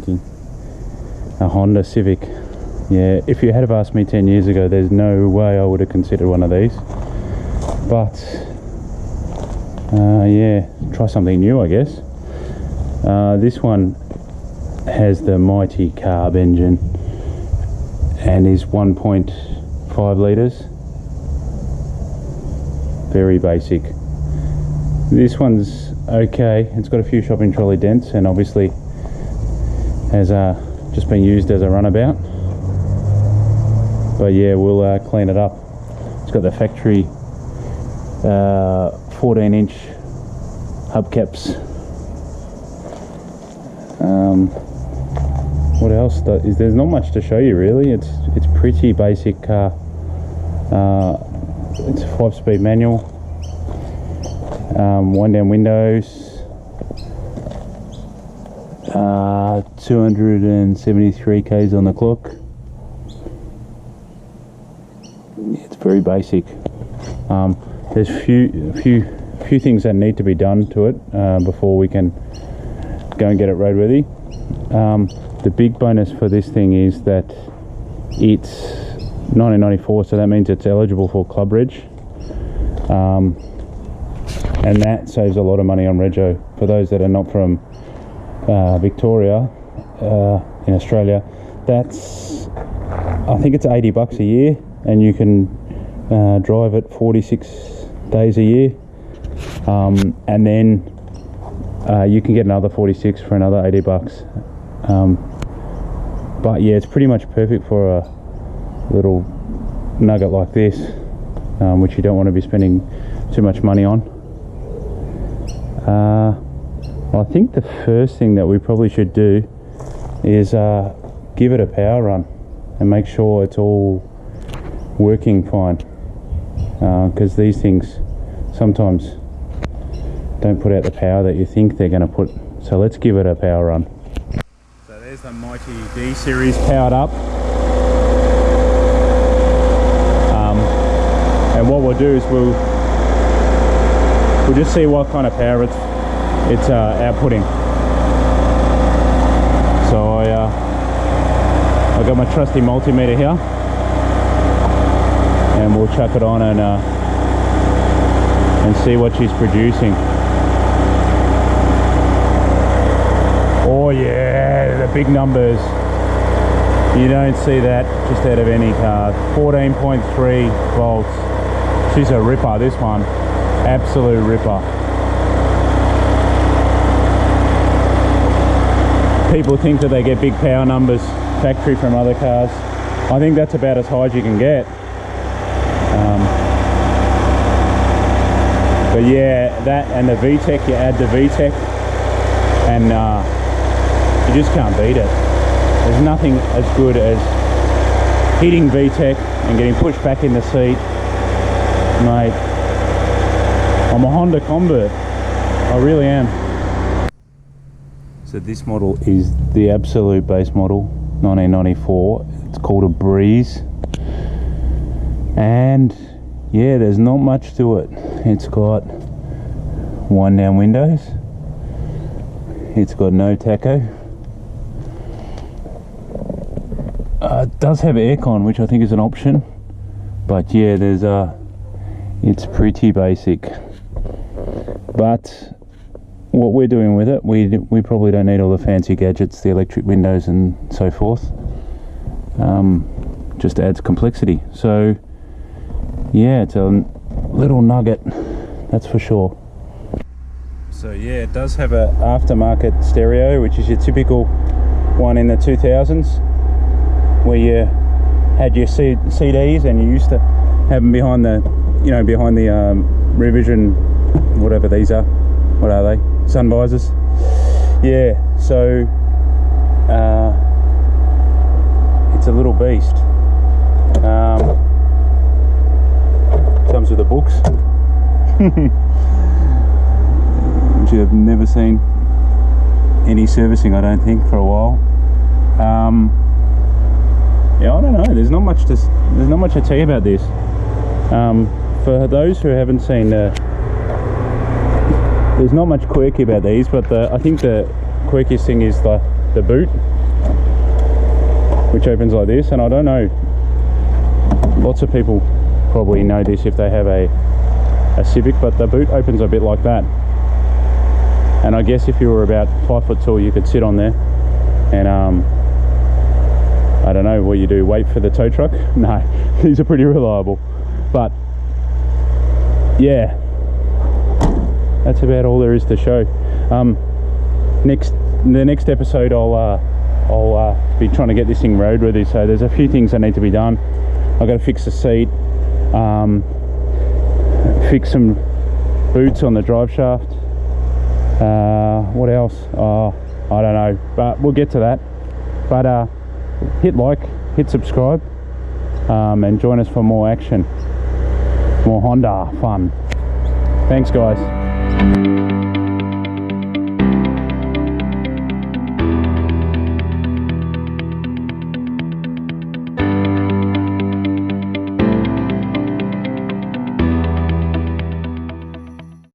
thinking? A Honda Civic. Yeah, if you had have asked me 10 years ago, there's no way I would have considered one of these. But yeah, try something new, I guess. This one has the mighty carb engine and is 1.5 litres. Very basic. This one's okay. It's got a few shopping trolley dents and obviously has just been used as a runabout. But yeah, we'll clean it up. It's got the factory 14-inch hubcaps. What else? There's not much to show you really. It's pretty basic car. It's a 5-speed manual. One down windows. 273 k's on the clock. It's very basic. There's a few things that need to be done to it before we can go and get it roadworthy. The big bonus for this thing is that it's 1994, so that means it's eligible for club reg, and that saves a lot of money on rego. For those that are not from Victoria, in Australia, that's, I think it's $80 a year, and you can drive it 46 days a year, and then you can get another 46 for another $80. But yeah, it's pretty much perfect for a little nugget like this, which you don't want to be spending too much money on. I think the first thing that we probably should do is give it a power run and make sure it's all working fine, because these things sometimes don't put out the power that you think they're going to put. So let's give it a power run. So there's the mighty D series powered up, and what we'll do is we'll just see what kind of power it's outputting. So I got my trusty multimeter here, and we'll chuck it on and see what she's producing. Oh yeah, the big numbers. You don't see that just out of any car. 14.3 volts. She's a ripper, this one. Absolute ripper. People think that they get big power numbers factory from other cars. I think that's about as high as you can get. But yeah, that and the VTEC, you add the VTEC, and you just can't beat it. There's nothing as good as hitting VTEC and getting pushed back in the seat. Mate, I'm a Honda convert. I really am. So this model is the absolute base model, 1994. It's called a Breeze. And yeah, there's not much to it. It's got one down windows. It's got no tacho. It does have aircon, which I think is an option. But yeah, it's pretty basic. But what we're doing with it, we probably don't need all the fancy gadgets, the electric windows and so forth. Just adds complexity. So yeah, it's a little nugget, that's for sure. So yeah, it does have an aftermarket stereo, which is your typical one in the 2000s, where you had your CDs and you used to have them behind the, rear vision, whatever these are. What are they? Sun visors. Yeah, so it's a little beast. Comes with the books, which I've never seen any servicing, I don't think, for a while. Yeah, I don't know. There's not much to tell you about this. For those who haven't seen, there's not much quirky about these, but I think the quirkiest thing is the the boot, which opens like this. And I don't know, lots of people probably know this if they have a Civic, but the boot opens a bit like that. And I guess if you were about 5 foot tall, you could sit on there and I don't know what you do, wait for the tow truck? No, these are pretty reliable. But yeah, that's about all there is to show. The next episode I'll be trying to get this thing roadworthy, so there's a few things that need to be done. I've got to fix the seat, fix some boots on the drive shaft. What else? I don't know, but we'll get to that. But hit like, hit subscribe, and join us for more action, more Honda fun. Thanks guys.